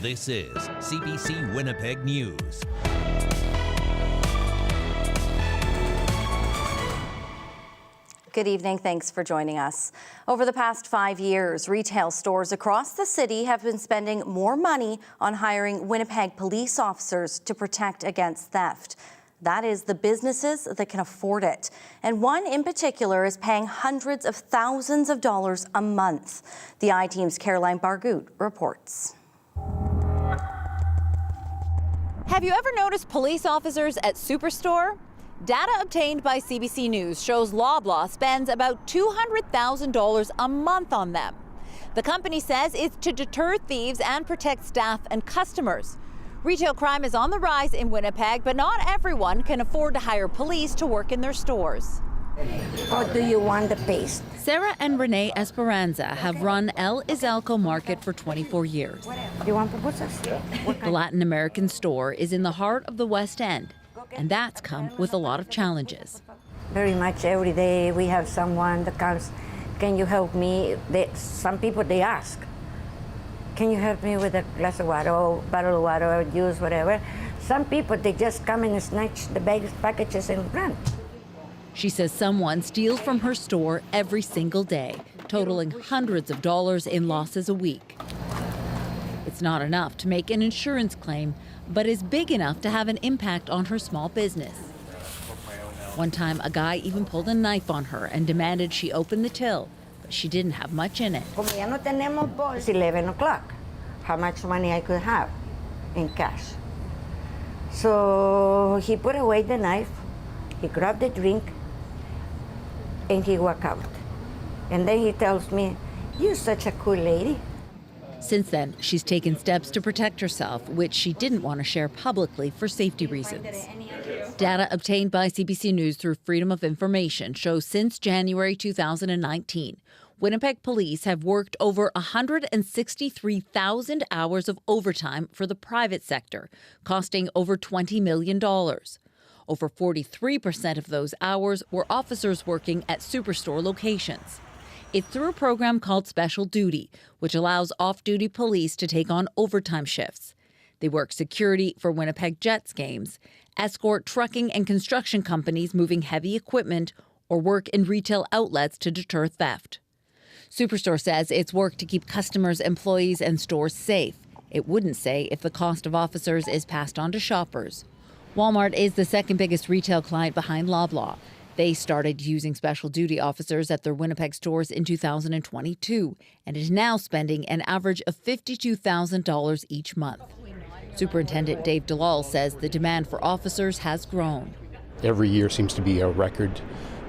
This is CBC Winnipeg News. Good evening. Thanks for joining us. Over the past 5 years, retail stores across the city have been spending more money on hiring Winnipeg police officers to protect against theft. That is, the businesses that can afford it. And one in particular is paying hundreds of thousands of dollars a month. The I-Team's Caroline Bargout reports. Have you ever noticed police officers at Superstore? Data obtained by CBC News shows Loblaw spends about $200,000 a month on them. The company says it's to deter thieves and protect staff and customers. Retail crime is on the rise in Winnipeg, but not everyone can afford to hire police to work in their stores. Or do you want the paste? Sarah and Renee Esperanza have run El Izalco Market for 24 years. You want pupusas? The Latin American store is in the heart of the West End, and that's come with a lot of challenges. Very much every day we have someone that comes, can you help me? Some people, they ask, can you help me with a glass of water or bottle of water or juice, whatever. Some people, they just come and snatch the packages and run. She says someone steals from her store every single day, totaling hundreds of dollars in losses a week. It's not enough to make an insurance claim, but is big enough to have an impact on her small business. One time, a guy even pulled a knife on her and demanded she open the till, but she didn't have much in it. It's 11 o'clock. How much money I could have in cash. So he put away the knife, he grabbed the drink, and he walked out. And then he tells me, you're such a cool lady. Since then, she's taken steps to protect herself, which she didn't want to share publicly for safety reasons. Data obtained by CBC News through Freedom of Information shows since January 2019, Winnipeg police have worked over 163,000 hours of overtime for the private sector, costing over $20 million. Over 43% of those hours were officers working at Superstore locations. It's through a program called Special Duty, which allows off-duty police to take on overtime shifts. They work security for Winnipeg Jets games, escort trucking and construction companies moving heavy equipment, or work in retail outlets to deter theft. Superstore says it's worked to keep customers, employees, and stores safe. It wouldn't say if the cost of officers is passed on to shoppers. Walmart is the second biggest retail client behind Loblaw. They started using special duty officers at their Winnipeg stores in 2022 and is now spending an average of $52,000 each month. Superintendent Dave Delal says the demand for officers has grown. Every year seems to be a record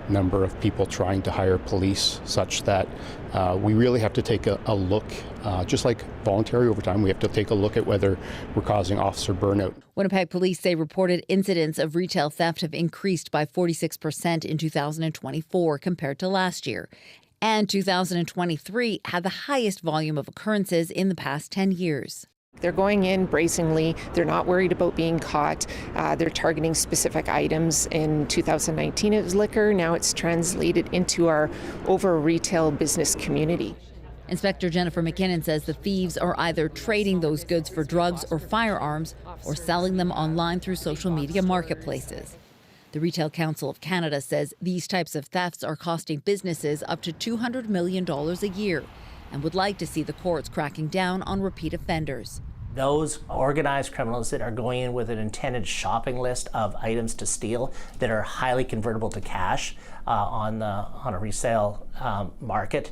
number of people trying to hire police, such that we really have to take a look, just like voluntary overtime, we have to take a look at whether we're causing officer burnout. Winnipeg police say reported incidents of retail theft have increased by 46% in 2024 compared to last year. And 2023 had the highest volume of occurrences in the past 10 years. They're going in brazenly. They're not worried about being caught. They're targeting specific items. In 2019, it was liquor. Now it's translated into our over retail business community. Inspector Jennifer McKinnon says the thieves are either trading those goods for drugs or firearms or selling them online through social media marketplaces. The Retail Council of Canada says these types of thefts are costing businesses up to $200 million a year and would like to see the courts cracking down on repeat offenders. Those organized criminals that are going in with an intended shopping list of items to steal that are highly convertible to cash on a resale market,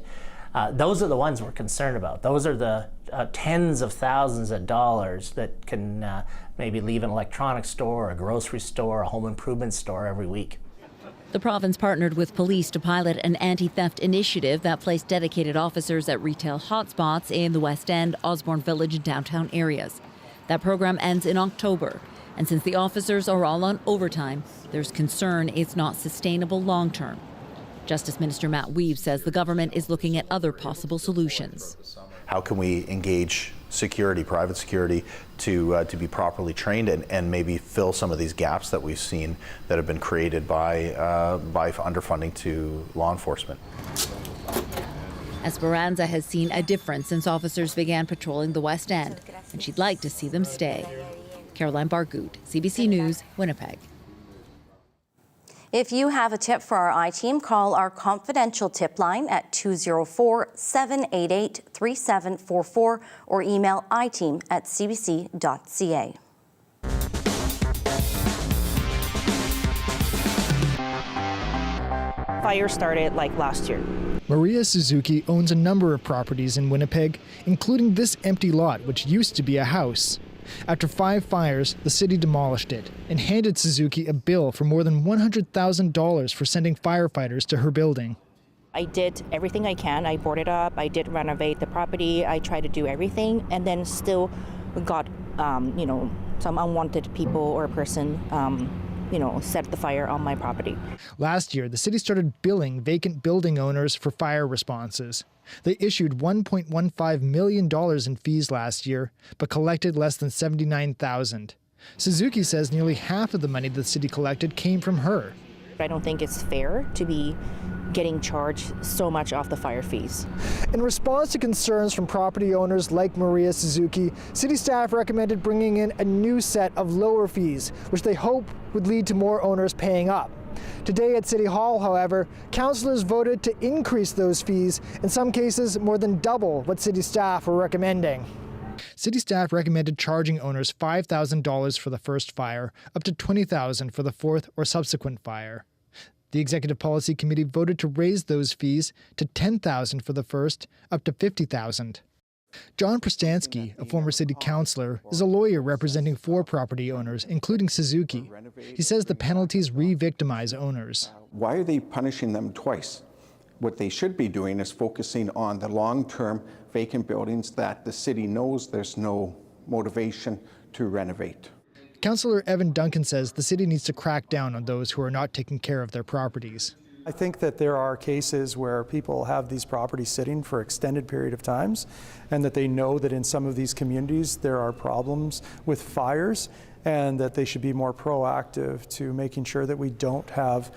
those are the ones we're concerned about. Those are the tens of thousands of dollars that can maybe leave an electronics store, a grocery store, a home improvement store every week. The province partnered with police to pilot an anti-theft initiative that placed dedicated officers at retail hotspots in the West End, Osborne Village, and downtown areas. That program ends in October, and since the officers are all on overtime, there's concern it's not sustainable long-term. Justice Minister Matt Weave says the government is looking at other possible solutions. How can we engage security, private security, to be properly trained and maybe fill some of these gaps that we've seen that have been created by underfunding to law enforcement. Esperanza has seen a difference since officers began patrolling the West End. and she'd like to see them stay. Caroline Bargout, CBC News, Winnipeg. If you have a tip for our I-Team, call our confidential tip line at 204-788-3744 or email iteam@cbc.ca. Fire started like last year. Maria Suzuki owns a number of properties in Winnipeg, including this empty lot, which used to be a house. After 5 fires, the city demolished it and handed Suzuki a bill for more than $100,000 for sending firefighters to her building. I did everything I can. I boarded up, I did renovate the property, I tried to do everything, and then still got, some unwanted people or person, set the fire on my property. Last year, the city started billing vacant building owners for fire responses. They issued $1.15 million in fees last year, but collected less than $79,000. Suzuki says nearly half of the money the city collected came from her. I don't think it's fair to be getting charged so much off the fire fees. In response to concerns from property owners like Maria Suzuki, city staff recommended bringing in a new set of lower fees, which they hope would lead to more owners paying up. Today at City Hall, however, councillors voted to increase those fees, in some cases more than double what city staff were recommending. City staff recommended charging owners $5,000 for the first fire, up to $20,000 for the fourth or subsequent fire. The Executive Policy Committee voted to raise those fees to $10,000 for the first, up to $50,000. John Prostansky, a former city councillor, is a lawyer representing 4 property owners, including Suzuki. He says the penalties re-victimize owners. Why are they punishing them twice? What they should be doing is focusing on the long-term vacant buildings that the city knows there's no motivation to renovate. Councillor Evan Duncan says the city needs to crack down on those who are not taking care of their properties. I think that there are cases where people have these properties sitting for extended period of times, and that they know that in some of these communities there are problems with fires, and that they should be more proactive to making sure that we don't have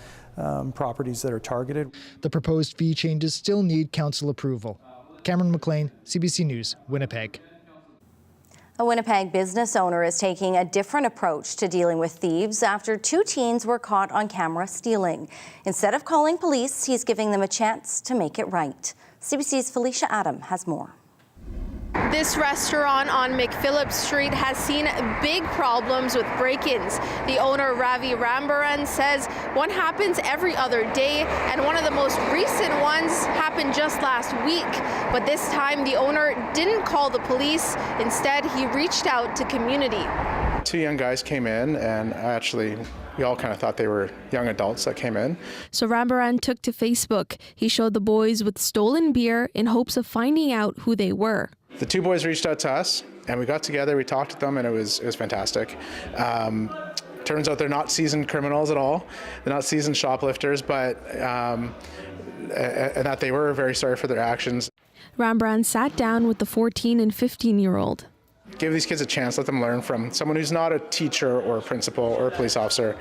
properties that are targeted. The proposed fee changes still need council approval. Cameron McLean, CBC News, Winnipeg. A Winnipeg business owner is taking a different approach to dealing with thieves after 2 teens were caught on camera stealing. Instead of calling police, he's giving them a chance to make it right. CBC's Felicia Adam has more. This restaurant on McPhillips Street has seen big problems with break-ins. The owner, Ravi Remembrance, says one happens every other day, and one of the most recent ones happened just last week. But this time, the owner didn't call the police. Instead, he reached out to community. 2 young guys came in, and we all kind of thought they were young adults that came in. So Remembrance took to Facebook. He showed the boys with stolen beer in hopes of finding out who they were. The 2 boys reached out to us, and we got together, we talked to them, and it was fantastic. Turns out they're not seasoned criminals at all. They're not seasoned shoplifters, but and that they were very sorry for their actions. Remembrance sat down with the 14 and 15-year-old. Give these kids a chance, let them learn from someone who's not a teacher or a principal or a police officer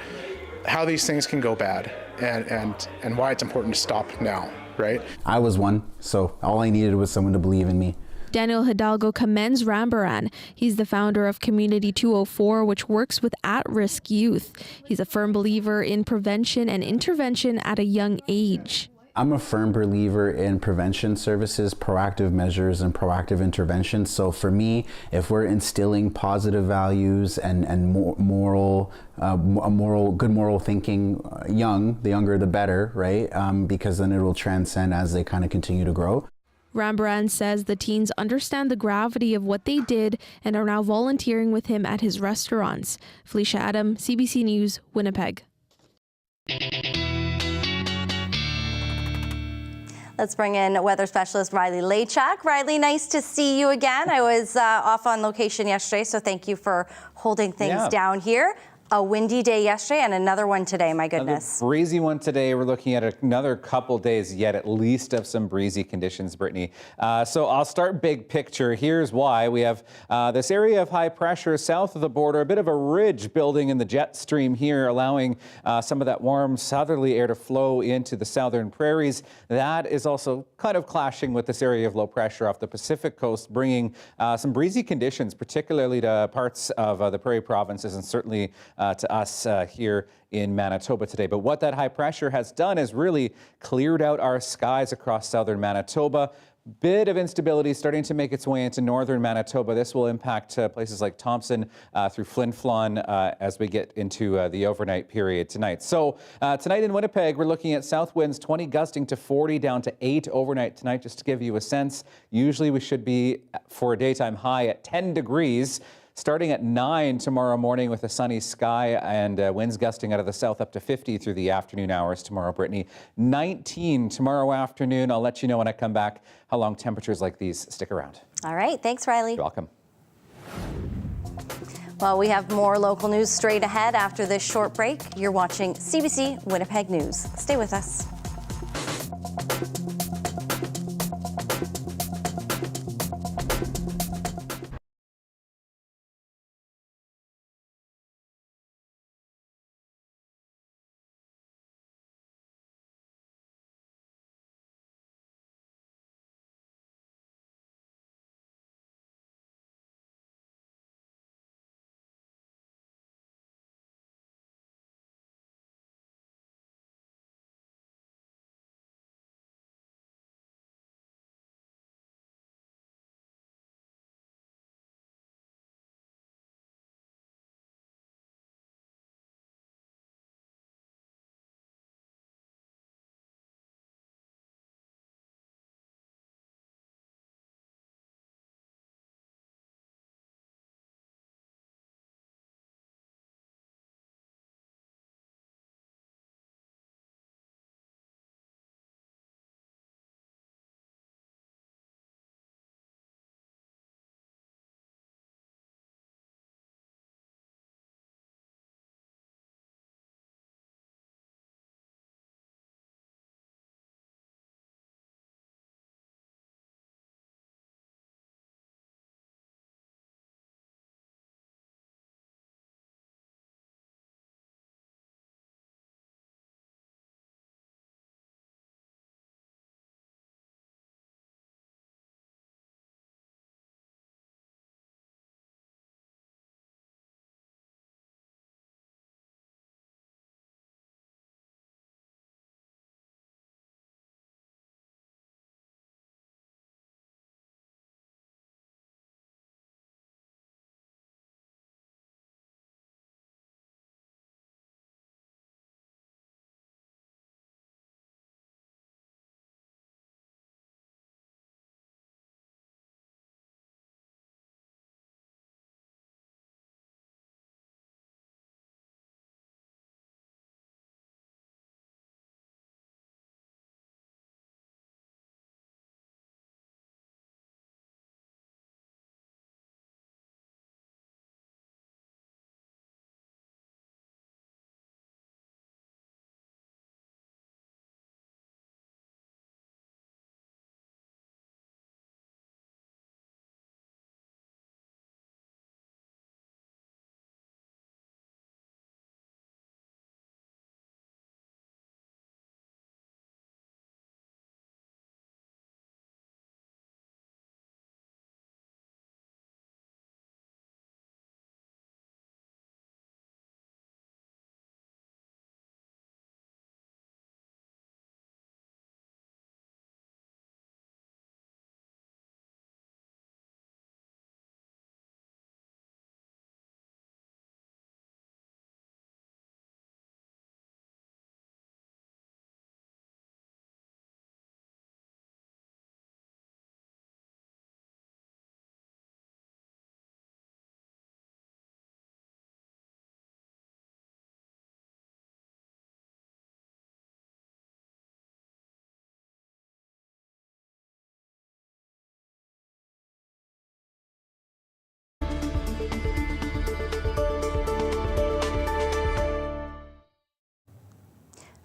how these things can go bad and why it's important to stop now, right? I was one, so all I needed was someone to believe in me. Daniel Hidalgo commends Remembrance. He's the founder of Community 204, which works with at-risk youth. He's a firm believer in prevention and intervention at a young age. I'm a firm believer in prevention services, proactive measures, and proactive interventions. So for me, if we're instilling positive values and good moral thinking the younger the better, right? Because then it will transcend as they kind of continue to grow. Remembrance says the teens understand the gravity of what they did and are now volunteering with him at his restaurants. Felicia Adam, CBC News, Winnipeg. Let's bring in weather specialist Riley Lachak. Riley, nice to see you again. I was off on location yesterday, so thank you for holding things down here. A windy day yesterday and another one today, my goodness. Another breezy one today. We're looking at another couple days yet, at least, of some breezy conditions, Brittany. So I'll start big picture. Here's why. We have this area of high pressure south of the border, a bit of a ridge building in the jet stream here, allowing some of that warm southerly air to flow into the southern prairies. That is also kind of clashing with this area of low pressure off the Pacific coast, bringing some breezy conditions, particularly to parts of the prairie provinces and certainly to us here in Manitoba today. But what that high pressure has done is really cleared out our skies across southern Manitoba. Bit of instability starting to make its way into northern Manitoba. This will impact places like Thompson through Flin Flon as we get into the overnight period tonight. So tonight in Winnipeg, we're looking at south winds 20 gusting to 40 down to 8 overnight tonight, just to give you a sense. Usually we should be for a daytime high at 10 degrees. Starting at 9 tomorrow morning with a sunny sky and winds gusting out of the south up to 50 through the afternoon hours tomorrow, Brittany. 19 tomorrow afternoon. I'll let you know when I come back how long temperatures like these stick around. All right. Thanks, Riley. You're welcome. Well, we have more local news straight ahead after this short break. You're watching CBC Winnipeg News. Stay with us.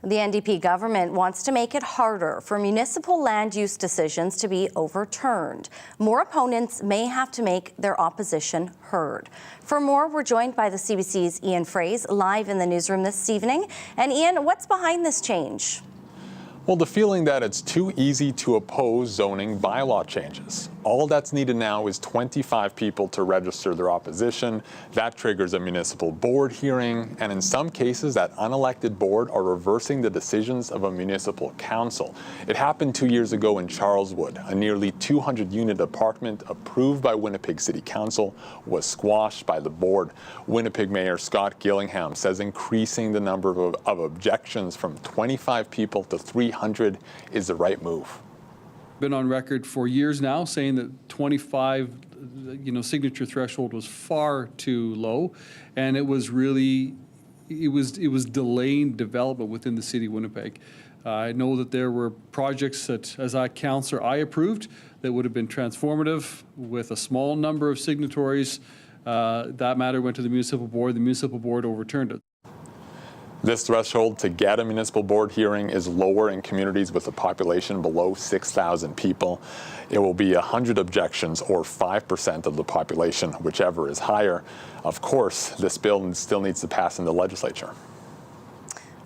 The NDP government wants to make it harder for municipal land use decisions to be overturned. More opponents may have to make their opposition heard. For more, we're joined by the CBC's Ian Fraze live in the newsroom this evening. And Ian, what's behind this change? Well, the feeling that it's too easy to oppose zoning bylaw changes. All that's needed now is 25 people to register their opposition. That triggers a municipal board hearing, and in some cases, that unelected board are reversing the decisions of a municipal council. It happened 2 years ago in Charleswood. A nearly 200-unit apartment approved by Winnipeg City Council was squashed by the board. Winnipeg Mayor Scott Gillingham says increasing the number of objections from 25 people to 300 is the right move. Been on record for years now saying that 25 signature threshold was far too low, and it was really it was delaying development within the city of Winnipeg. I know that there were projects that, as a councillor, I approved that would have been transformative with a small number of signatories. That matter went to the municipal board. The municipal board overturned it. This threshold to get a municipal board hearing is lower in communities with a population below 6,000 people. It will be 100 objections or 5% of the population, whichever is higher. Of course, this bill still needs to pass in the legislature.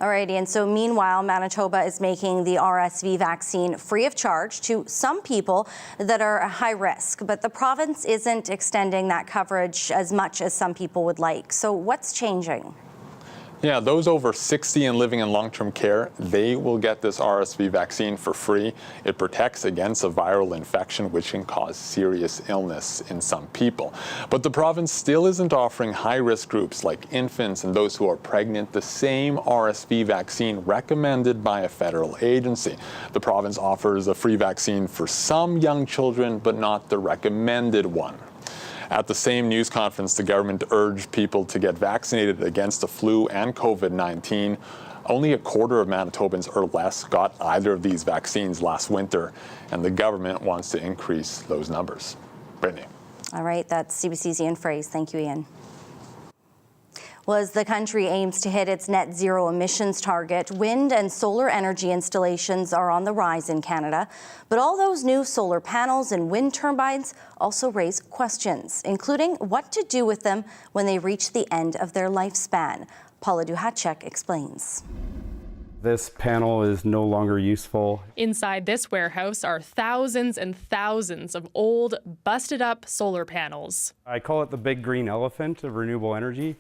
All right, and so meanwhile, Manitoba is making the RSV vaccine free of charge to some people that are at high risk, but the province isn't extending that coverage as much as some people would like. So what's changing? Yeah, those over 60 and living in long-term care, they will get this RSV vaccine for free. It protects against a viral infection, which can cause serious illness in some people. But the province still isn't offering high-risk groups like infants and those who are pregnant the same RSV vaccine recommended by a federal agency. The province offers a free vaccine for some young children, but not the recommended one. At the same news conference, the government urged people to get vaccinated against the flu and COVID-19. Only a quarter of Manitobans or less got either of these vaccines last winter, and the government wants to increase those numbers. Brittany. All right, that's CBC's Ian Fraze. Thank you, Ian. Well, as the country aims to hit its net zero emissions target, wind and solar energy installations are on the rise in Canada. But all those new solar panels and wind turbines also raise questions, including what to do with them when they reach the end of their lifespan. Paula Duhacek explains. This panel is no longer useful. Inside this warehouse are thousands and thousands of old, busted up solar panels. I call it the big green elephant of renewable energy.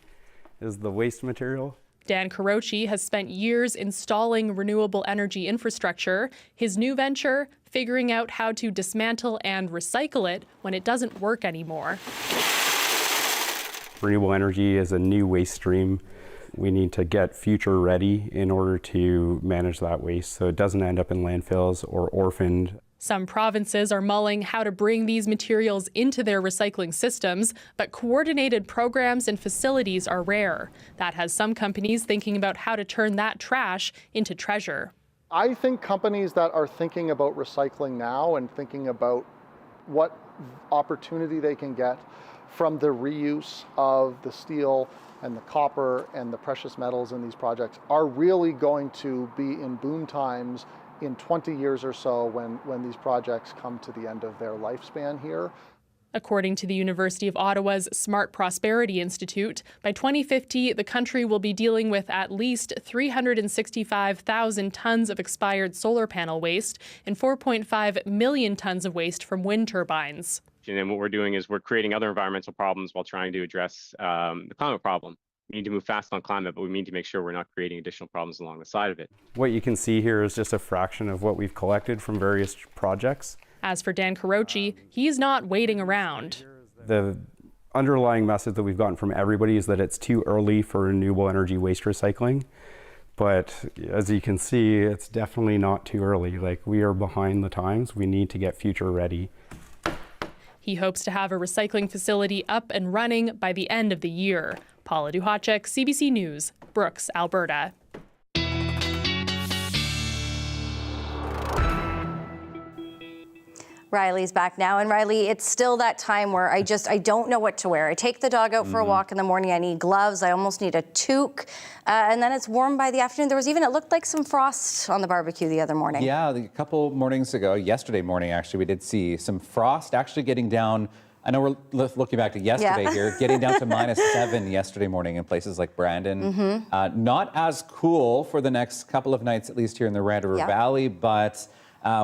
Is the waste material. Dan Carochi has spent years installing renewable energy infrastructure. His new venture, figuring out how to dismantle and recycle it when it doesn't work anymore. Renewable energy is a new waste stream. We need to get future ready in order to manage that waste so it doesn't end up in landfills or orphaned. Some provinces are mulling how to bring these materials into their recycling systems, but coordinated programs and facilities are rare. That has some companies thinking about how to turn that trash into treasure. I think companies that are thinking about recycling now and thinking about what opportunity they can get from the reuse of the steel and the copper and the precious metals in these projects are really going to be in boom times in 20 years or so when these projects come to the end of their lifespan here. According to the University of Ottawa's Smart Prosperity Institute, by 2050, the country will be dealing with at least 365,000 tons of expired solar panel waste and 4.5 million tons of waste from wind turbines. And then what we're doing is we're creating other environmental problems while trying to address the climate problem. We need to move fast on climate, but we need to make sure we're not creating additional problems along the side of it. What you can see here is just a fraction of what we've collected from various projects. As for Dan Carochi, he's not waiting around. The underlying message that we've gotten from everybody is that it's too early for renewable energy waste recycling. But as you can see, it's definitely not too early. Like, we are behind the times. We need to get future ready. He hopes to have a recycling facility up and running by the end of the year. Paula Duhacek, CBC News, Brooks, Alberta. Riley's back now. And Riley, it's still that time where I don't know what to wear. I take the dog out for a walk in the morning. I need gloves. I almost need a toque. And then it's warm by the afternoon. There was even, it looked like some frost on the barbecue the other morning. Yeah, a couple mornings ago, yesterday morning actually, we did see some frost actually getting down. I know we're looking back to yesterday here, getting down to -7 yesterday morning in places like Brandon. Not as cool for the next couple of nights, at least here in the Red River Valley, but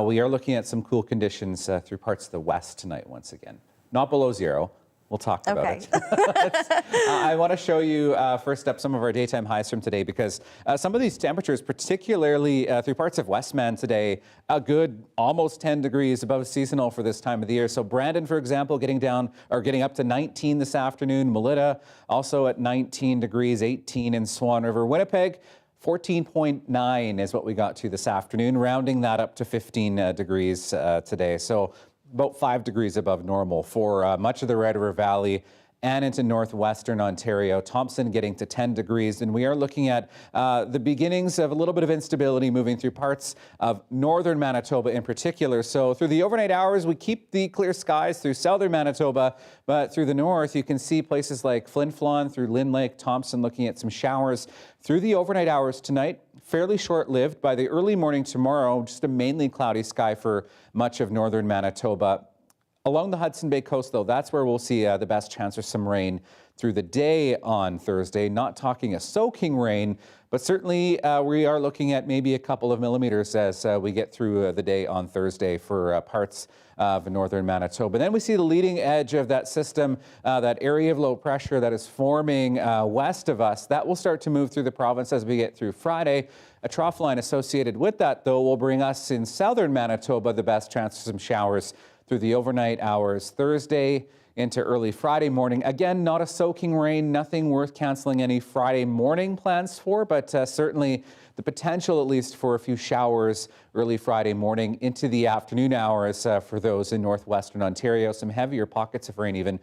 we are looking at some cool conditions through parts of the west tonight once again. Not below zero. We'll talk about it. I want to show you first up some of our daytime highs from today, because some of these temperatures, particularly through parts of Westman today, a good almost 10 degrees above seasonal for this time of the year. So Brandon, for example, getting up to 19 this afternoon. Melita also at 19 degrees, 18 in Swan River. Winnipeg, 14.9 is what we got to this afternoon, rounding that up to 15 degrees today. So about 5 degrees above normal for much of the Red River Valley and into northwestern Ontario. Thompson getting to 10 degrees, and we are looking at the beginnings of a little bit of instability moving through parts of northern Manitoba in particular. So through the overnight hours, we keep the clear skies through southern Manitoba, but through the north, you can see places like Flin Flon, through Lynn Lake, Thompson, looking at some showers through the overnight hours tonight. Fairly short-lived. By the early morning tomorrow, just a mainly cloudy sky for much of northern Manitoba. Along the Hudson Bay coast, though, that's where we'll see the best chance of some rain through the day on Thursday. Not talking a soaking rain, but certainly we are looking at maybe a couple of millimeters as we get through the day on Thursday for parts of northern Manitoba. Then we see the leading edge of that system, that area of low pressure that is forming west of us. That will start to move through the province as we get through Friday. A trough line associated with that, though, will bring us in southern Manitoba the best chance of some showers through the overnight hours Thursday into early Friday morning. Again, not a soaking rain, nothing worth canceling any Friday morning plans for, but certainly the potential, at least, for a few showers early Friday morning into the afternoon hours for those in northwestern Ontario. Some heavier pockets of rain even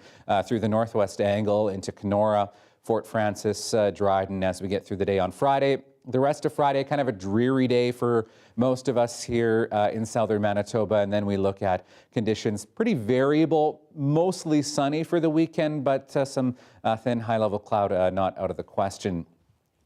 through the northwest angle into Kenora, Fort Francis, Dryden as we get through the day on Friday. The rest of Friday, kind of a dreary day for most of us here in southern Manitoba. And then we look at conditions pretty variable, mostly sunny for the weekend, but some thin high-level cloud not out of the question.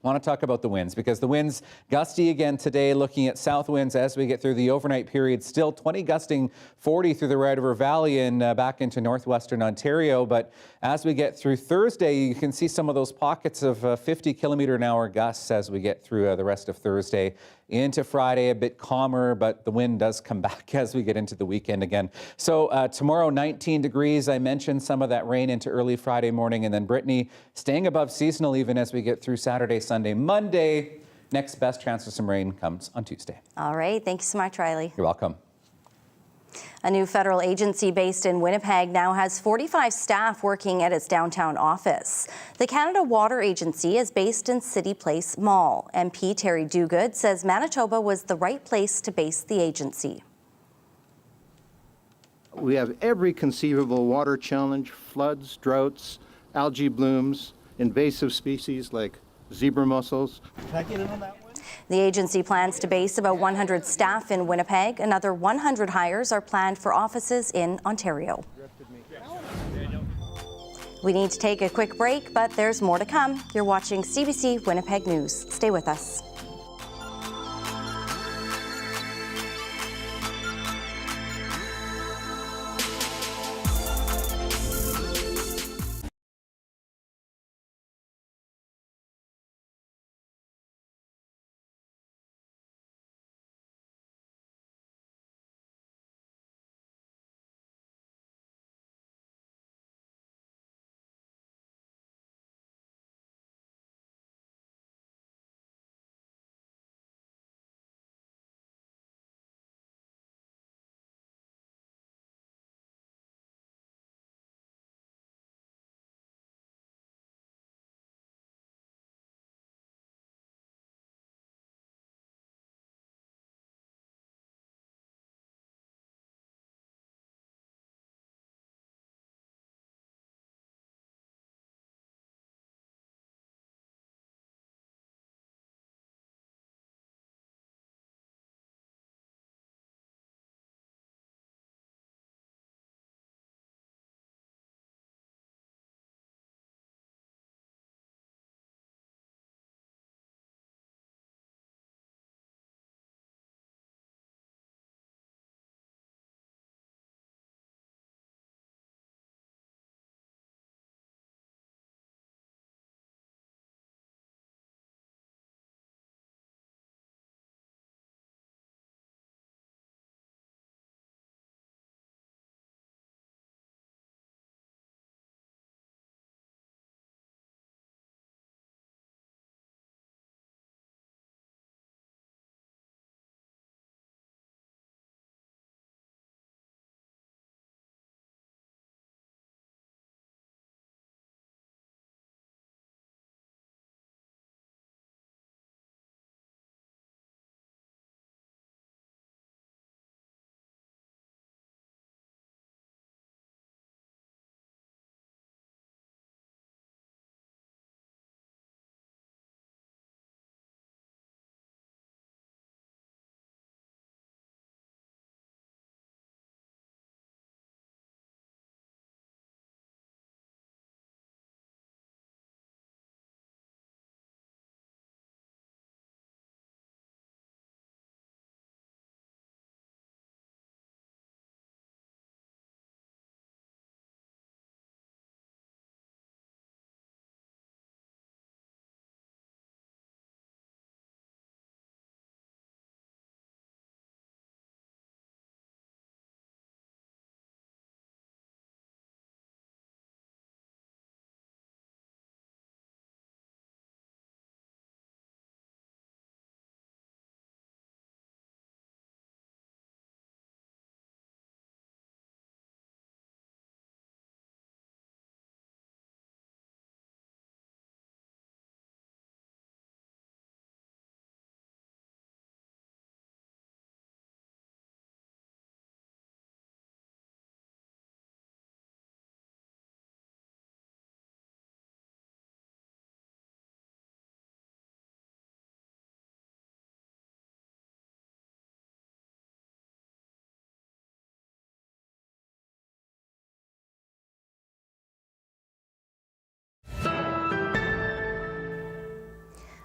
I want to talk about the winds, because the winds gusty again today, looking at south winds as we get through the overnight period. Still 20 gusting 40 through the Red River Valley and back into northwestern Ontario. But as we get through Thursday, you can see some of those pockets of 50-kilometer-an-hour gusts as we get through the rest of Thursday. Into Friday, a bit calmer, but the wind does come back as we get into the weekend again. So tomorrow, 19 degrees. I mentioned some of that rain into early Friday morning, and then Brittany staying above seasonal even as we get through Saturday, Sunday, Monday. Next best chance of some rain comes on Tuesday. All right. Thank you so much, Riley. You're welcome. A new federal agency based in Winnipeg now has 45 staff working at its downtown office. The Canada Water Agency is based in City Place Mall. MP Terry Duguid says Manitoba was the right place to base the agency. We have every conceivable water challenge: floods, droughts, algae blooms, invasive species like zebra mussels. Can I get in on that one? The agency plans to base about 100 staff in Winnipeg. Another 100 hires are planned for offices in Ontario. We need to take a quick break, but there's more to come. You're watching CBC Winnipeg News. Stay with us.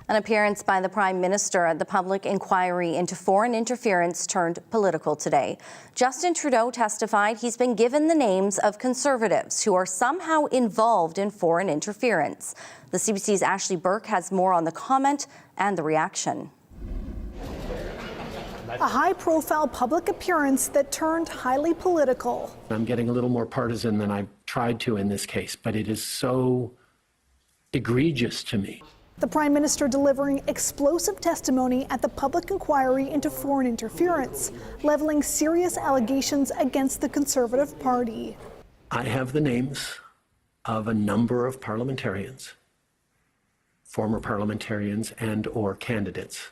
An appearance by the Prime Minister at the public inquiry into foreign interference turned political today. Justin Trudeau testified he's been given the names of Conservatives who are somehow involved in foreign interference. The CBC's Ashley Burke has more on the comment and the reaction. A high-profile public appearance that turned highly political. I'm getting a little more partisan than I've tried to in this case, but it is so egregious to me. The Prime Minister delivering explosive testimony at the public inquiry into foreign interference, leveling serious allegations against the Conservative Party. I have the names of a number of parliamentarians, former parliamentarians and/or candidates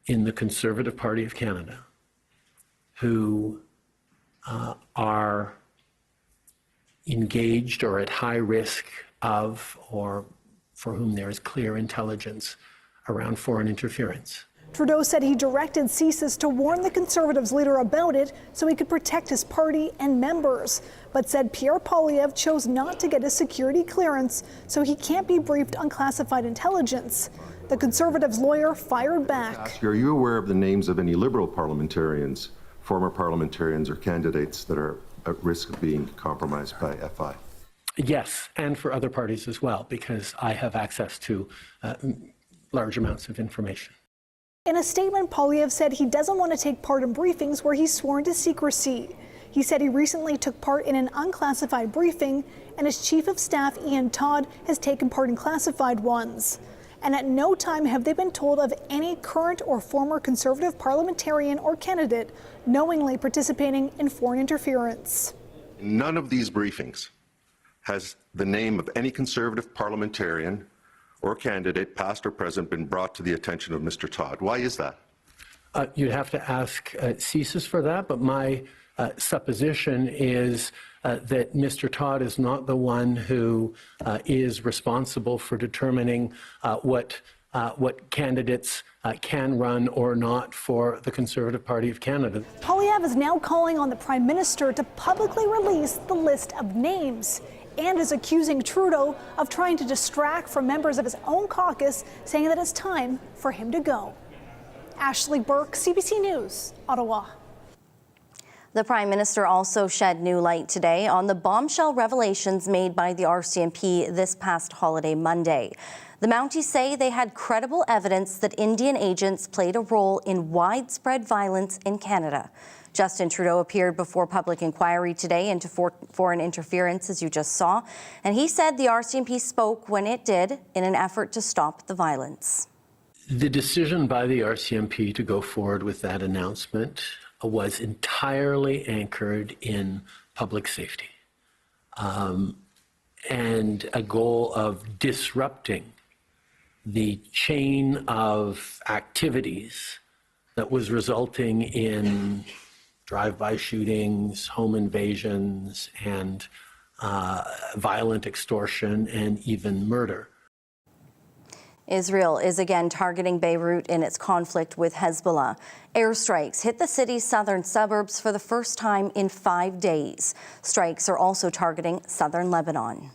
in the Conservative Party of Canada who are engaged or at high risk of, or for whom there is clear intelligence around foreign interference. Trudeau said he directed CSIS to warn the Conservatives leader about it so he could protect his party and members, but said Pierre Poilievre chose not to get a security clearance, so he can't be briefed on classified intelligence. The Conservatives' lawyer fired back. Are you aware of the names of any Liberal parliamentarians, former parliamentarians or candidates that are at risk of being compromised by FI? Yes, and for other parties as well, because I have access to large amounts of information. In a statement, Poilievre said he doesn't want to take part in briefings where he's sworn to secrecy. He said he recently took part in an unclassified briefing, and his Chief of Staff, Ian Todd, has taken part in classified ones. And at no time have they been told of any current or former Conservative parliamentarian or candidate knowingly participating in foreign interference. None of these briefings has the name of any Conservative parliamentarian or candidate, past or present, been brought to the attention of Mr. Todd. Why is that? You'd have to ask CSIS for that, but my supposition is that Mr. Todd is not the one who is responsible for determining what candidates can run or not for the Conservative Party of Canada. Poilievre is now calling on the Prime Minister to publicly release the list of names, and is accusing Trudeau of trying to distract from members of his own caucus, saying that it's time for him to go. Ashley Burke, CBC News, Ottawa. The Prime Minister also shed new light today on the bombshell revelations made by the RCMP this past holiday Monday. The Mounties say they had credible evidence that Indian agents played a role in widespread violence in Canada. Justin Trudeau appeared before public inquiry today into foreign interference, as you just saw, and he said the RCMP spoke when it did in an effort to stop the violence. The decision by the RCMP to go forward with that announcement was entirely anchored in public safety and a goal of disrupting the chain of activities that was resulting in drive-by shootings, home invasions, and violent extortion and even murder. Israel is again targeting Beirut in its conflict with Hezbollah. Airstrikes hit the city's southern suburbs for the first time in 5 days. Strikes are also targeting southern Lebanon.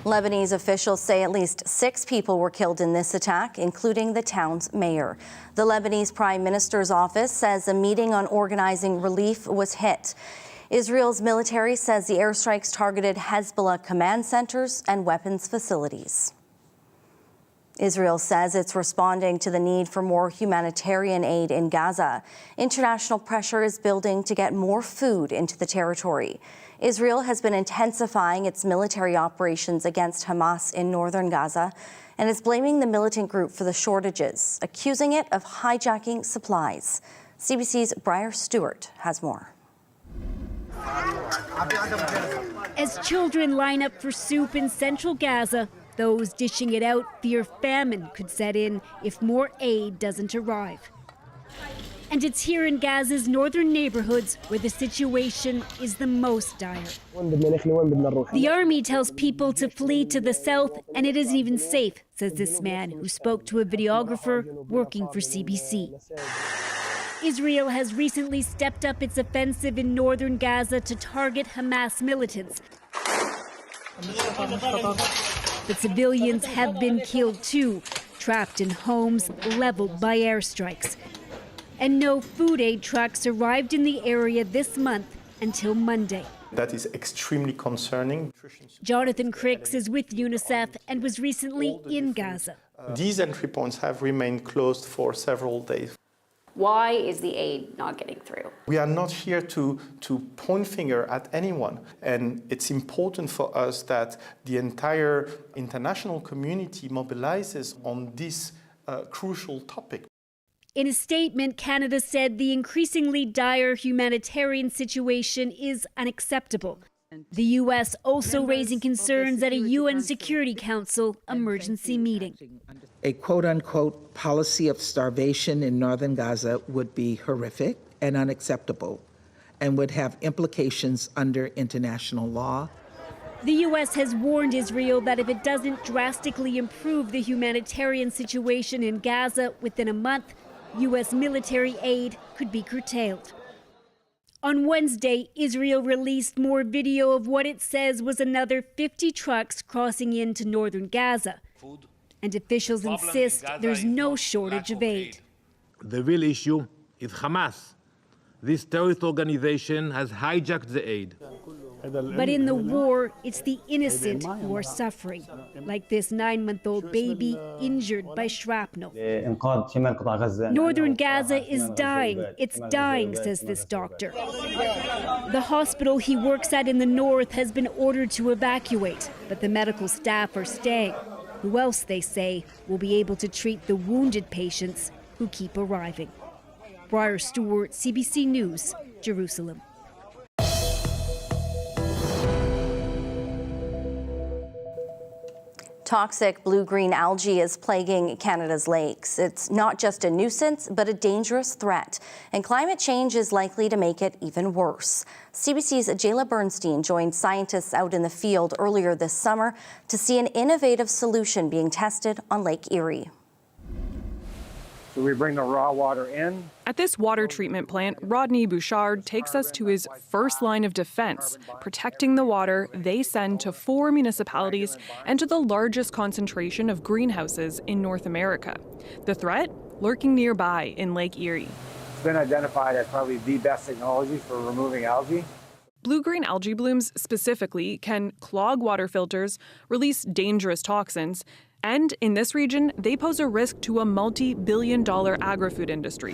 Lebanese officials say at least 6 people were killed in this attack, including the town's mayor. The Lebanese Prime Minister's office says a meeting on organizing relief was hit. Israel's military says the airstrikes targeted Hezbollah command centers and weapons facilities. Israel says it's responding to the need for more humanitarian aid in Gaza. International pressure is building to get more food into the territory. Israel has been intensifying its military operations against Hamas in northern Gaza and is blaming the militant group for the shortages, accusing it of hijacking supplies. CBC's Briar Stewart has more. As children line up for soup in central Gaza, those dishing it out fear famine could set in if more aid doesn't arrive. And it's here in Gaza's northern neighborhoods where the situation is the most dire. The army tells people to flee to the south, and it isn't even safe, says this man who spoke to a videographer working for CBC. Israel has recently stepped up its offensive in northern Gaza to target Hamas militants. But civilians have been killed too, trapped in homes leveled by airstrikes. And no food aid trucks arrived in the area this month until Monday. That is extremely concerning. Jonathan Cricks is with UNICEF and was recently in Gaza. These entry points have remained closed for several days. Why is the aid not getting through? We are not here to point finger at anyone, and it's important for us that the entire international community mobilizes on this crucial topic. In a statement, Canada said the increasingly dire humanitarian situation is unacceptable. The U.S. also raising concerns at a UN Security Council emergency meeting. A quote-unquote policy of starvation in northern Gaza would be horrific and unacceptable and would have implications under international law. The U.S. has warned Israel that if it doesn't drastically improve the humanitarian situation in Gaza within a month, U.S. military aid could be curtailed. On Wednesday, Israel released more video of what it says was another 50 trucks crossing into northern Gaza. And officials insist there's no shortage of aid. The real issue is Hamas. This terrorist organization has hijacked the aid. But in the war, it's the innocent who are suffering, like this 9-month-old baby injured by shrapnel. Northern Gaza is dying. It's dying, says this doctor. The hospital he works at in the north has been ordered to evacuate, but the medical staff are staying. Who else, they say, will be able to treat the wounded patients who keep arriving. Briar Stewart, CBC News, Jerusalem. Toxic blue-green algae is plaguing Canada's lakes. It's not just a nuisance, but a dangerous threat. And climate change is likely to make it even worse. CBC's Jayla Bernstein joined scientists out in the field earlier this summer to see an innovative solution being tested on Lake Erie. So we bring the raw water in. At this water treatment plant, Rodney Bouchard takes us to his first line of defense, protecting the water they send to 4 municipalities and to the largest concentration of greenhouses in North America. The threat lurking nearby in Lake Erie. It's been identified as probably the best technology for removing algae. Blue-green algae blooms specifically can clog water filters, release dangerous toxins, and in this region, they pose a risk to a multi-billion-dollar agri-food industry.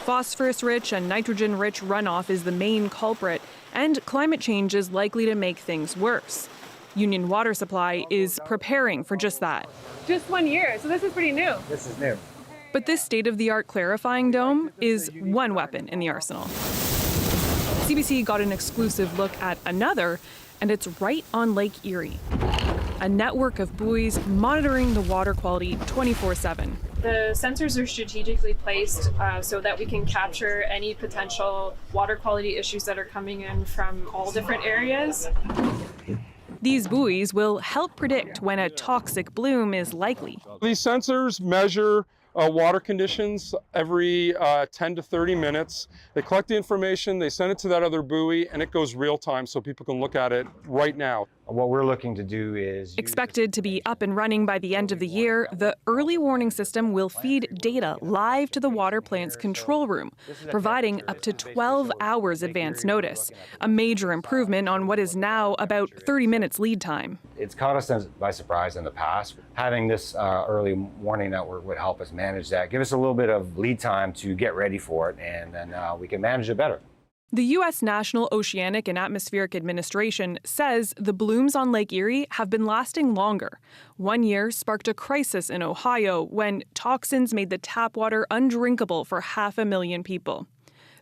Phosphorus-rich and nitrogen-rich runoff is the main culprit, and climate change is likely to make things worse. Union Water Supply is preparing for just that. Just 1 year, so this is pretty new. This is new. But this state-of-the-art clarifying dome is one weapon in the arsenal. CBC got an exclusive look at another, and it's right on Lake Erie. A network of buoys monitoring the water quality 24/7. The sensors are strategically placed so that we can capture any potential water quality issues that are coming in from all different areas. These buoys will help predict when a toxic bloom is likely. These sensors measure water conditions every 10 to 30 minutes. They collect the information, they send it to that other buoy, and it goes real time so people can look at it right now. What we're looking to do is... Expected to be up and running by the end of the year, the early warning system will feed data live to the water plant's control room, providing up to 12 hours advance notice, a major improvement on what is now about 30 minutes lead time. It's caught us by surprise in the past. Having this early warning network would help us manage that, give us a little bit of lead time to get ready for it, and then we can manage it better. The U.S. National Oceanic and Atmospheric Administration says the blooms on Lake Erie have been lasting longer. 1 year sparked a crisis in Ohio when toxins made the tap water undrinkable for 500,000 people.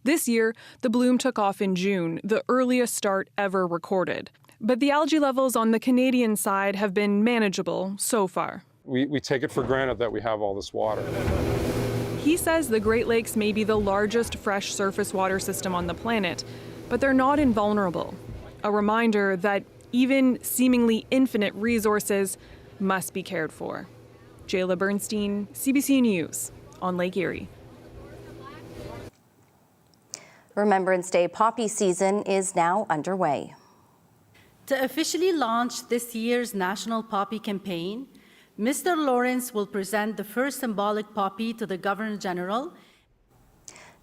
This year, the bloom took off in June, the earliest start ever recorded. But the algae levels on the Canadian side have been manageable so far. We take it for granted that we have all this water. He says the Great Lakes may be the largest fresh surface water system on the planet, but they're not invulnerable. A reminder that even seemingly infinite resources must be cared for. Jayla Bernstein, CBC News, on Lake Erie. Remembrance Day poppy season is now underway. To officially launch this year's National Poppy Campaign, Mr. Lawrence will present the first symbolic poppy to the Governor General.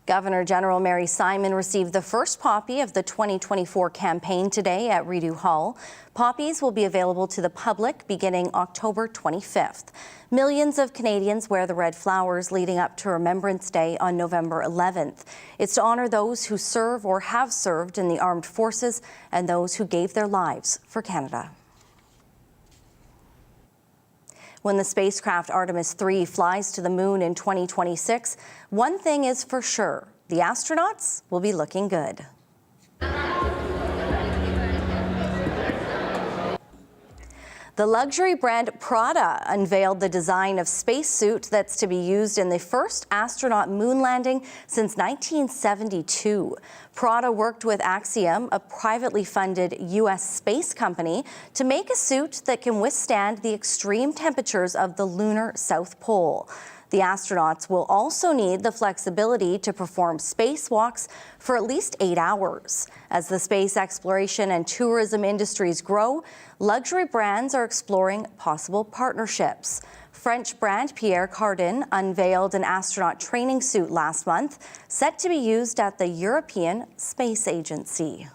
Governor General Mary Simon received the first poppy of the 2024 campaign today at Redo Hall. Poppies will be available to the public beginning October 25th. Millions of Canadians wear the red flowers leading up to Remembrance Day on November 11th. It's to honor those who serve or have served in the armed forces and those who gave their lives for Canada. When the spacecraft Artemis 3 flies to the moon in 2026, one thing is for sure, the astronauts will be looking good. The luxury brand Prada unveiled the design of spacesuit that's to be used in the first astronaut moon landing since 1972. Prada worked with Axiom, a privately funded U.S. space company, to make a suit that can withstand the extreme temperatures of the lunar South Pole. The astronauts will also need the flexibility to perform spacewalks for at least 8 hours. As the space exploration and tourism industries grow, luxury brands are exploring possible partnerships. French brand Pierre Cardin unveiled an astronaut training suit last month, set to be used at the European Space Agency.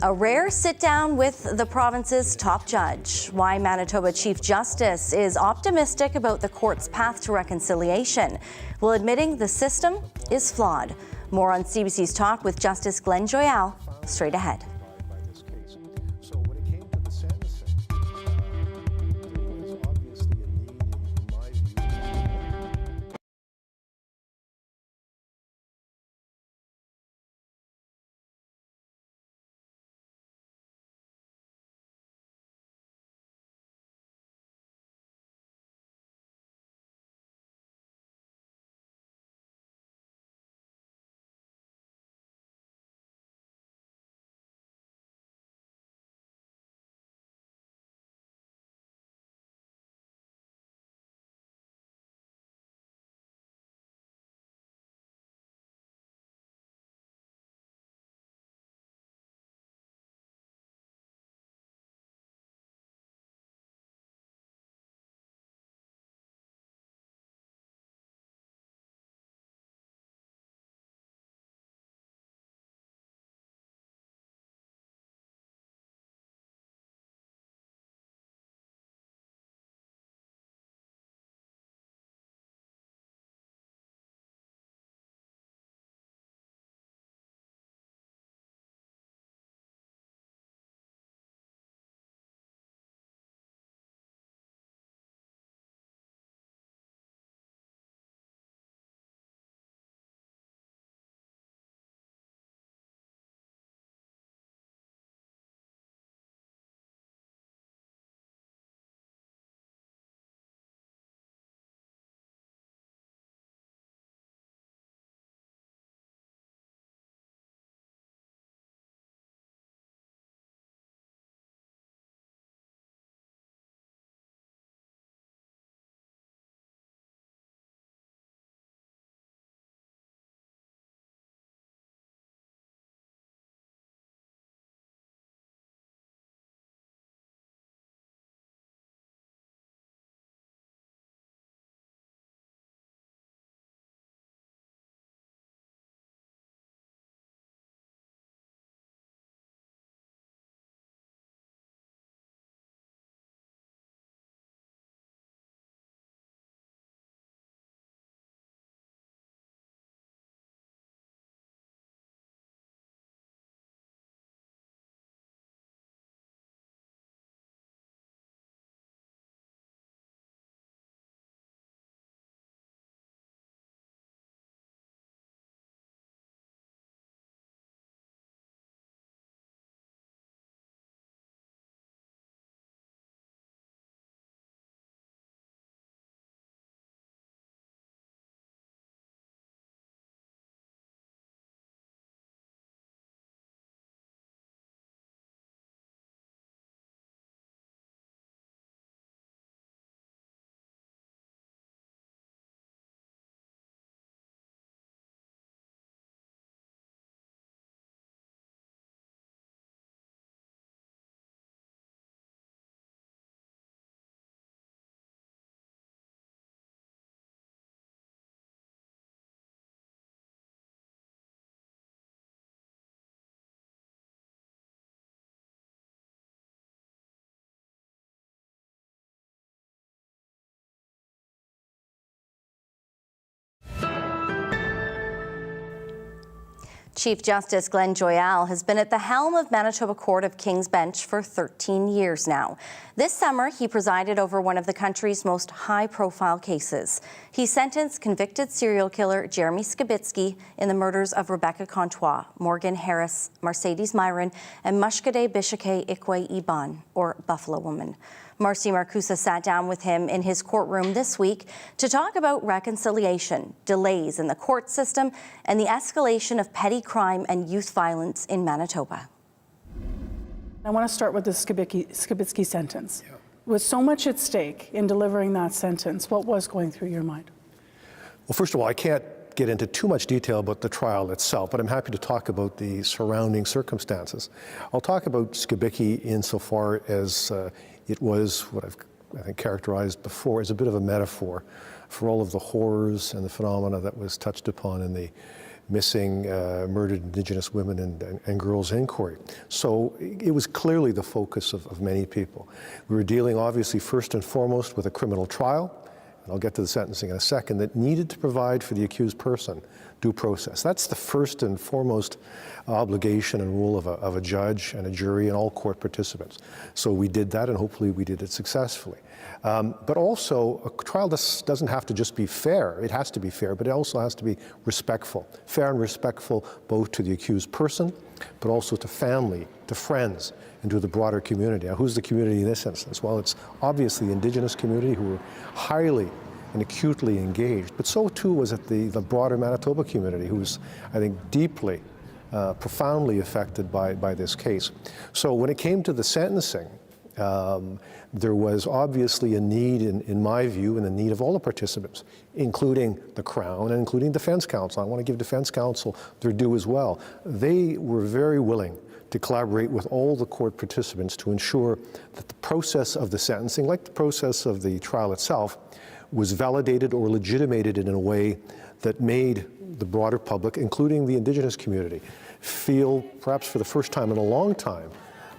A rare sit-down with the province's top judge. Why Manitoba Chief Justice is optimistic about the court's path to reconciliation, while admitting the system is flawed. More on CBC's Talk with Justice Glenn Joyal, straight ahead. Chief Justice Glenn Joyal has been at the helm of Manitoba Court of King's Bench for 13 years now. This summer, he presided over one of the country's most high-profile cases. He sentenced convicted serial killer Jeremy Skibitsky in the murders of Rebecca Contois, Morgan Harris, Mercedes Myron, and Mushkade Bishake Ikwe Iban, or Buffalo Woman. Marcy Marcusa sat down with him in his courtroom this week to talk about reconciliation, delays in the court system, and the escalation of petty crime and youth violence in Manitoba. I want to start with the Skibitsky sentence. Yeah. With so much at stake in delivering that sentence, what was going through your mind? Well, first of all, I can't get into too much detail about the trial itself, but I'm happy to talk about the surrounding circumstances. I'll talk about Skibitsky insofar as it was what I think characterized before as a bit of a metaphor for all of the horrors and the phenomena that was touched upon in the missing, murdered Indigenous women and girls inquiry. So it was clearly the focus of many people. We were dealing obviously first and foremost with a criminal trial, and I'll get to the sentencing in a second, that needed to provide for the accused person due process. That's the first and foremost obligation and rule of a judge and a jury and all court participants. So we did that, and hopefully we did it successfully. But also, a trial doesn't have to just be fair. It has to be fair, but it also has to be respectful. Fair and respectful both to the accused person, but also to family, to friends, and to the broader community. Now, who's the community in this instance? Well, it's obviously the Indigenous community, who were highly and acutely engaged, but so too was it the broader Manitoba community, who was, I think, deeply, profoundly affected by this case. So when it came to the sentencing, there was obviously a need, in my view, and the need of all the participants, including the Crown and including Defense Counsel. I want to give Defense Counsel their due as well. They were very willing to collaborate with all the court participants to ensure that the process of the sentencing, like the process of the trial itself, was validated or legitimated in a way that made the broader public, including the Indigenous community, feel, perhaps for the first time in a long time,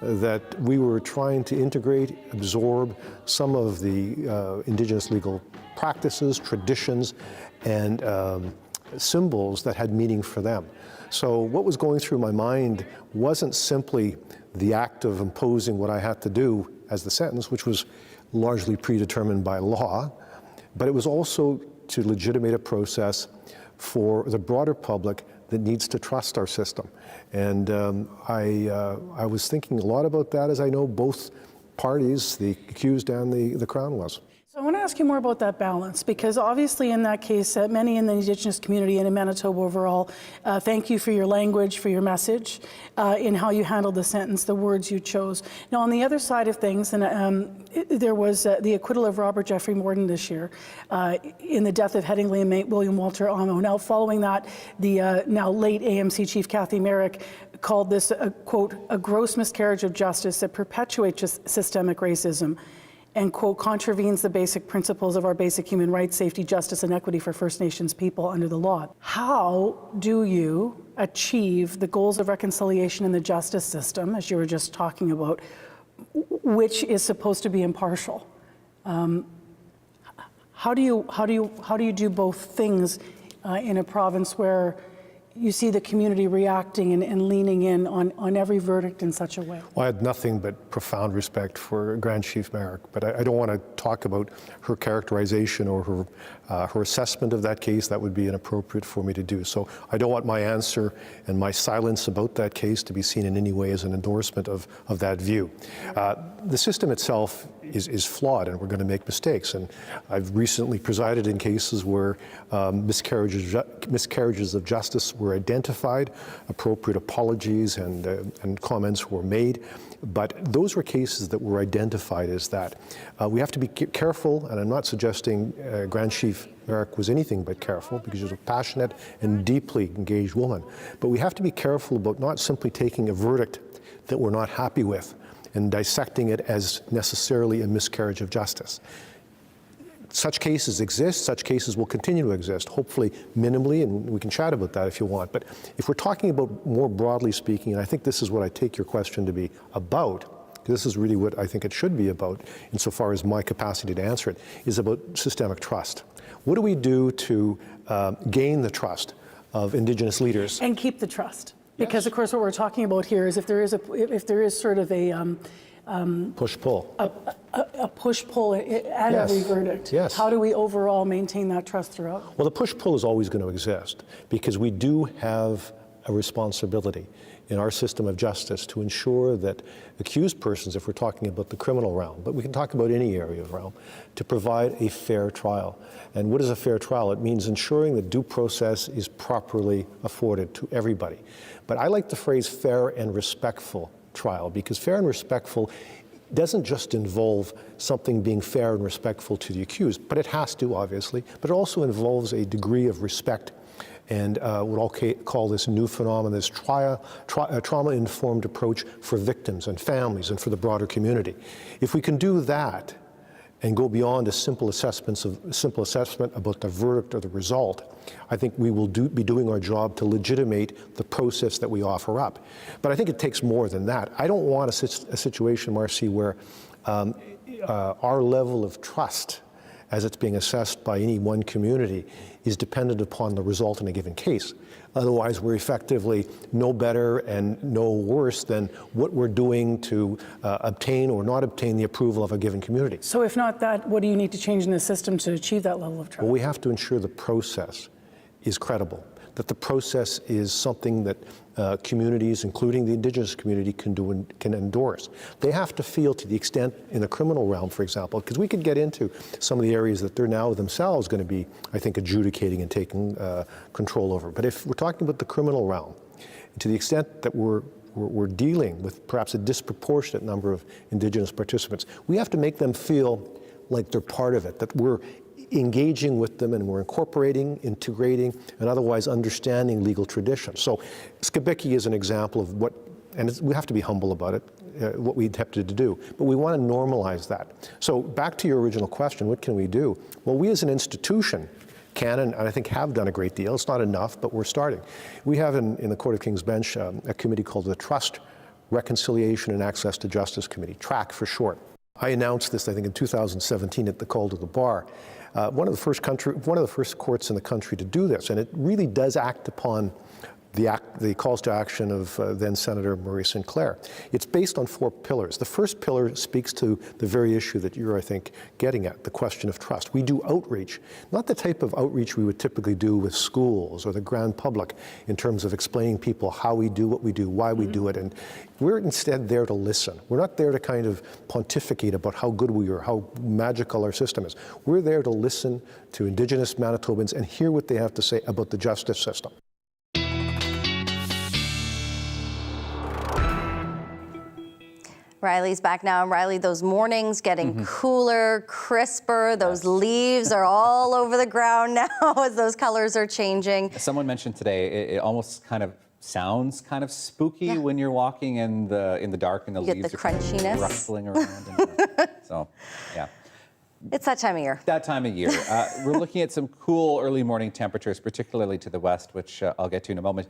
that we were trying to integrate, absorb some of the Indigenous legal practices, traditions, and symbols that had meaning for them. So what was going through my mind wasn't simply the act of imposing what I had to do as the sentence, which was largely predetermined by law, but it was also to legitimate a process for the broader public that needs to trust our system. And I was thinking a lot about that, as I know both parties, the accused and the Crown, was. So I want to ask you more about that balance, because obviously in that case, many in the Indigenous community and in Manitoba overall, thank you for your language, for your message, in how you handled the sentence, the words you chose. Now, on the other side of things, and there was the acquittal of Robert Jeffrey Morden this year in the death of Headingley and William Walter Amo. Now, following that, the now late AMC Chief Kathy Merrick called this, quote, a gross miscarriage of justice that perpetuates systemic racism and, quote, contravenes the basic principles of our basic human rights, safety, justice, and equity for First Nations people under the law. How do you achieve the goals of reconciliation in the justice system, as you were just talking about, which is supposed to be impartial? How do you do both things in a province where you see the community reacting and leaning in on every verdict in such a way? Well, I had nothing but profound respect for Grand Chief Merrick, but I don't want to talk about her characterization or her assessment of that case. That would be inappropriate for me to do. So I don't want my answer and my silence about that case to be seen in any way as an endorsement of that view. The system itself is flawed, and we're going to make mistakes. And I've recently presided in cases where miscarriages of justice were identified, appropriate apologies and comments were made. But those were cases that were identified as that. We have to be careful, and I'm not suggesting Grand Chief Merrick was anything but careful, because she was a passionate and deeply engaged woman. But we have to be careful about not simply taking a verdict that we're not happy with and dissecting it as necessarily a miscarriage of justice. Such cases exist, such cases will continue to exist, hopefully minimally, and we can chat about that if you want. But if we're talking about more broadly speaking, and I think this is what I take your question to be about, this is really what I think it should be about, insofar as my capacity to answer it, is about systemic trust. What do we do to gain the trust of Indigenous leaders. And keep the trust. Because of course what we're talking about here is if there is sort of a push-pull. A push-pull at every verdict. Yes. How do we overall maintain that trust throughout? Well, the push-pull is always going to exist because we do have a responsibility in our system of justice to ensure that accused persons, if we're talking about the criminal realm, but we can talk about any area of realm, to provide a fair trial. And what is a fair trial? It means ensuring that due process is properly afforded to everybody. But I like the phrase fair and respectful trial, because fair and respectful doesn't just involve something being fair and respectful to the accused, but it has to, obviously, but it also involves a degree of respect and what I'll call this new phenomenon, this trauma-informed approach for victims and families and for the broader community. If we can do that and go beyond a simple assessment about the verdict or the result, I think we will be doing our job to legitimate the process that we offer up. But I think it takes more than that. I don't want a situation, Marcy, where our level of trust as it's being assessed by any one community is dependent upon the result in a given case. Otherwise, we're effectively no better and no worse than what we're doing to obtain or not obtain the approval of a given community. So if not that, what do you need to change in the system to achieve that level of trust? Well, we have to ensure the process is credible, that the process is something that communities, including the Indigenous community, can endorse. They have to feel, to the extent in the criminal realm, for example, because we could get into some of the areas that they're now themselves going to be, I think, adjudicating and taking control over. But if we're talking about the criminal realm, to the extent that we're dealing with perhaps a disproportionate number of Indigenous participants, we have to make them feel like they're part of it, that we're engaging with them and we're incorporating, integrating, and otherwise understanding legal traditions. So CBC is an example of what, and we have to be humble about it, what we attempted to do, but we want to normalize that. So back to your original question, what can we do? Well, we as an institution can, and I think have done a great deal. It's not enough, but we're starting. We have in the Court of King's Bench a committee called the Trust, Reconciliation and Access to Justice Committee, TRAC for short. I announced this, I think, in 2017 at the call to the bar. One of the first courts in the country to do this, and it really does act upon the calls to action of then Senator Murray Sinclair. It's based on 4 pillars. The first pillar speaks to the very issue that you're, I think, getting at, the question of trust. We do outreach, not the type of outreach we would typically do with schools or the grand public in terms of explaining people how we do what we do, why we do it, and we're instead there to listen. We're not there to kind of pontificate about how good we are, how magical our system is. We're there to listen to Indigenous Manitobans and hear what they have to say about the justice system. Riley's back now. And Riley, those mornings getting cooler, crisper. Those leaves are all over the ground now as those colors are changing. Someone mentioned today, it almost kind of sounds kind of spooky when you're walking in the dark and the leaves get the crunchiness rustling around. So, yeah. It's that time of year. That time of year. We're looking at some cool early morning temperatures, particularly to the west, which I'll get to in a moment.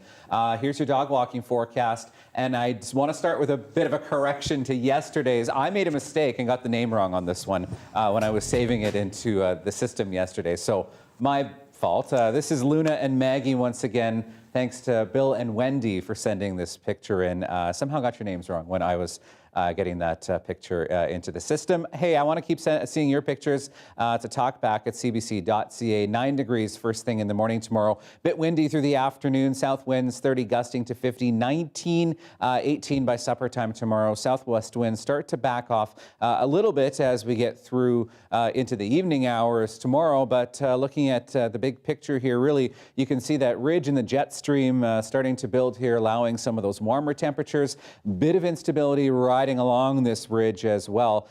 Here's your dog walking forecast. And I just want to start with a bit of a correction to yesterday's. I made a mistake and got the name wrong on this one when I was saving it into the system yesterday. So my fault. This is Luna and Maggie once again. Thanks to Bill and Wendy for sending this picture in. Somehow got your names wrong when I was getting that picture into the system. Hey, I want to keep seeing your pictures. To talk back at cbc.ca. 9 degrees first thing in the morning tomorrow. Bit windy through the afternoon. South winds 30 gusting to 50. 18 by supper time tomorrow. Southwest winds start to back off a little bit as we get through into the evening hours tomorrow. But looking at the big picture here, really, you can see that ridge in the jet stream starting to build here, allowing some of those warmer temperatures. Bit of instability riding along this ridge as well,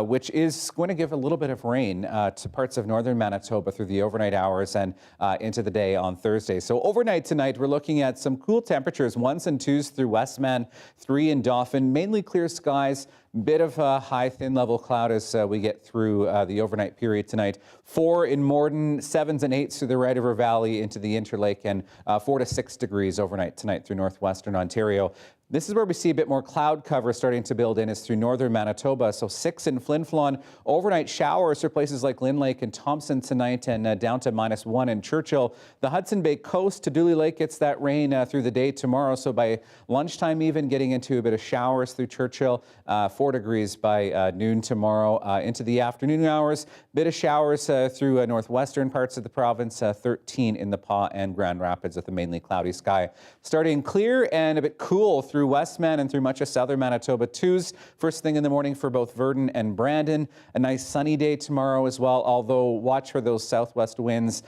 which is going to give a little bit of rain to parts of northern Manitoba through the overnight hours and into the day on Thursday. So overnight tonight, we're looking at some cool temperatures, 1s and 2s through Westman, 3 in Dauphin, mainly clear skies. Bit of a high thin level cloud as we get through the overnight period tonight. 4 in Morden, 7s and 8s through the Red River Valley into the Interlake, and 4 to 6 degrees overnight tonight through northwestern Ontario. This is where we see a bit more cloud cover starting to build in, is through northern Manitoba. So 6 in Flin Flon. Overnight showers for places like Lynn Lake and Thompson tonight, and down to -1 in Churchill. The Hudson Bay coast to Dooley Lake gets that rain through the day tomorrow. So by lunchtime even getting into a bit of showers through Churchill. 4 degrees by noon tomorrow. Into the afternoon hours, bit of showers through northwestern parts of the province. 13 in the Pas and Grand Rapids with a mainly cloudy sky. Starting clear and a bit cool through Westman and through much of southern Manitoba. 2s first thing in the morning for both Verdon and Brandon. A nice sunny day tomorrow as well, although watch for those southwest winds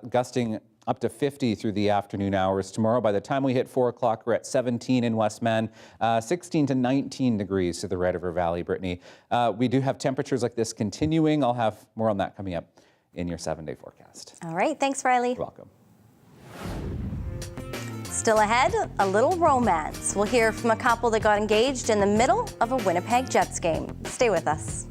gusting up to 50 through the afternoon hours tomorrow. By the time we hit 4 o'clock, we're at 17 in Westman, 16 to 19 degrees to the Red River Valley, Brittany. We do have temperatures like this continuing. I'll have more on that coming up in your 7-day forecast. All right, thanks, Riley. You're welcome. Still ahead, a little romance. We'll hear from a couple that got engaged in the middle of a Winnipeg Jets game. Stay with us.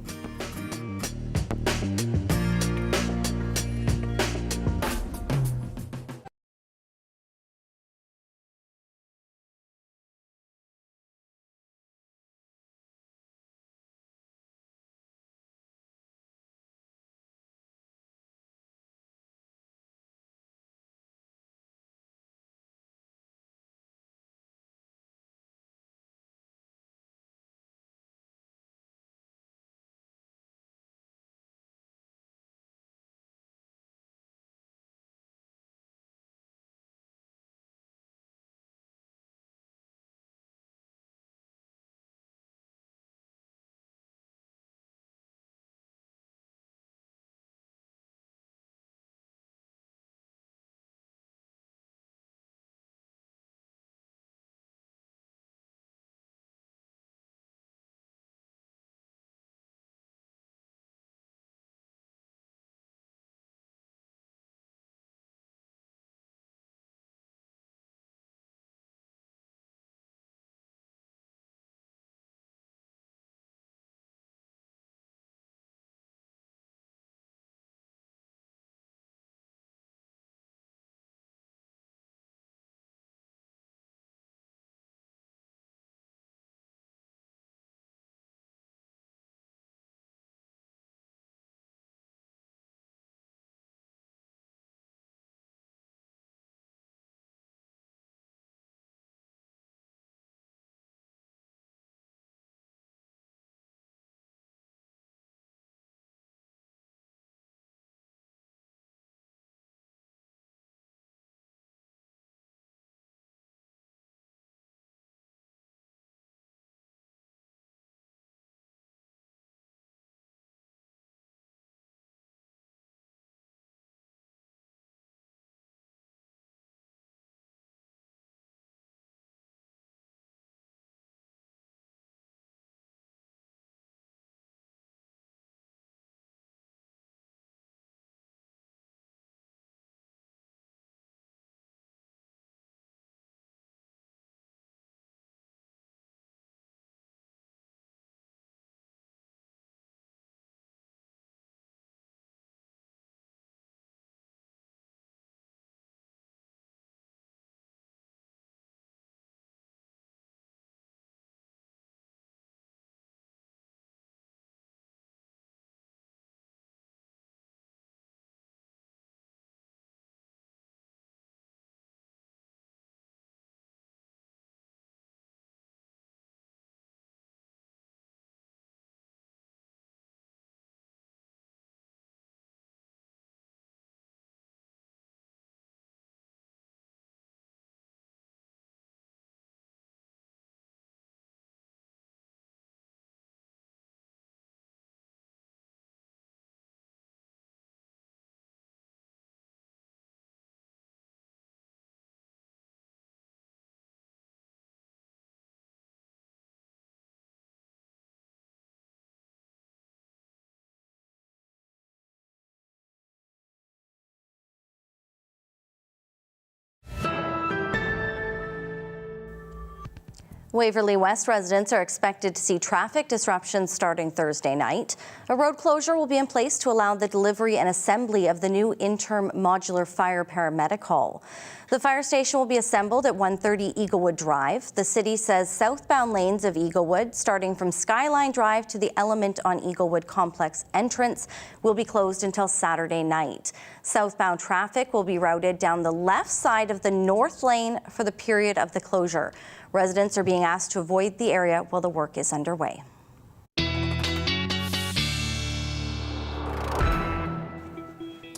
Waverley West residents are expected to see traffic disruptions starting Thursday night. A road closure will be in place to allow the delivery and assembly of the new interim modular fire paramedic hall. The fire station will be assembled at 130 Eaglewood Drive. The city says southbound lanes of Eaglewood, starting from Skyline Drive to the Element on Eaglewood Complex entrance, will be closed until Saturday night. Southbound traffic will be routed down the left side of the north lane for the period of the closure. Residents are being asked to avoid the area while the work is underway.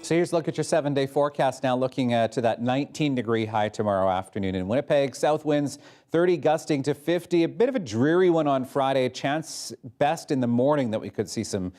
So here's a look at your 7-day forecast now, looking to that 19-degree high tomorrow afternoon in Winnipeg. South winds 30 gusting to 50. A bit of a dreary one on Friday. Chance best in the morning that we could see some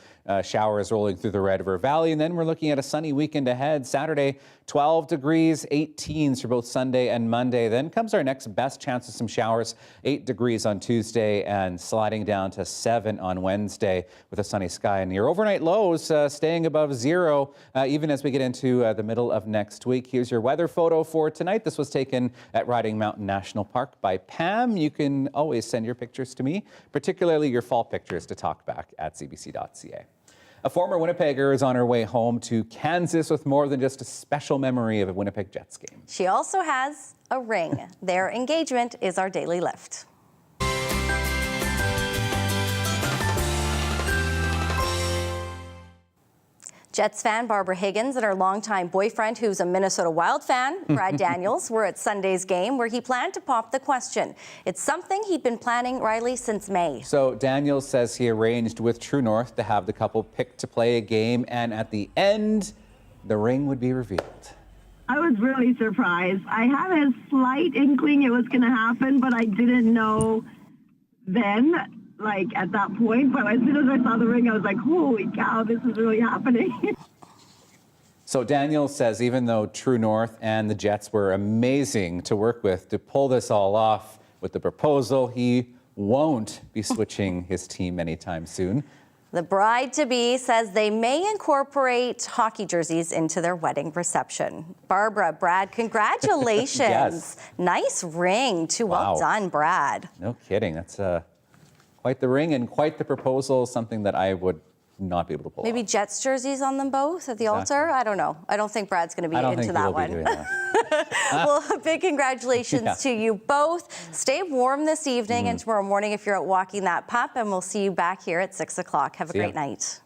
showers rolling through the Red River Valley. And then we're looking at a sunny weekend ahead. Saturday, 12 degrees, 18s for both Sunday and Monday. Then comes our next best chance of some showers, 8 degrees on Tuesday and sliding down to 7 on Wednesday with a sunny sky. And your overnight lows staying above 0 even as we get into the middle of next week. Here's your weather photo for tonight. This was taken at Riding Mountain National Park by Pam. You can always send your pictures to me, particularly your fall pictures, to talkback@cbc.ca. A former Winnipegger is on her way home to Kansas with more than just a special memory of a Winnipeg Jets game. She also has a ring. Their engagement is our daily lift. Jets fan Barbara Higgins and her longtime boyfriend, who's a Minnesota Wild fan, Brad Daniels, were at Sunday's game where he planned to pop the question. It's something he'd been planning, Riley, since May. So Daniels says he arranged with True North to have the couple pick to play a game, and at the end, the ring would be revealed. I was really surprised. I had a slight inkling it was going to happen, but I didn't know then, like at that point. But as soon as I saw the ring, I was like, holy cow, this is really happening. So Daniel says even though True North and the Jets were amazing to work with to pull this all off with the proposal, he won't be switching his team anytime soon. The bride-to-be says they may incorporate hockey jerseys into their wedding reception. Barbara, Brad, congratulations. Yes. Nice ring, too. Well done, Brad. No kidding. That's quite the ring and quite the proposal, something that I would not be able to pull Maybe off. Jets jerseys on them both at the altar? I don't know. I don't think Brad's going to be into that one. Well, big congratulations to you both. Stay warm this evening and tomorrow morning if you're out walking that pup, and we'll see you back here at 6 o'clock. Have a great night.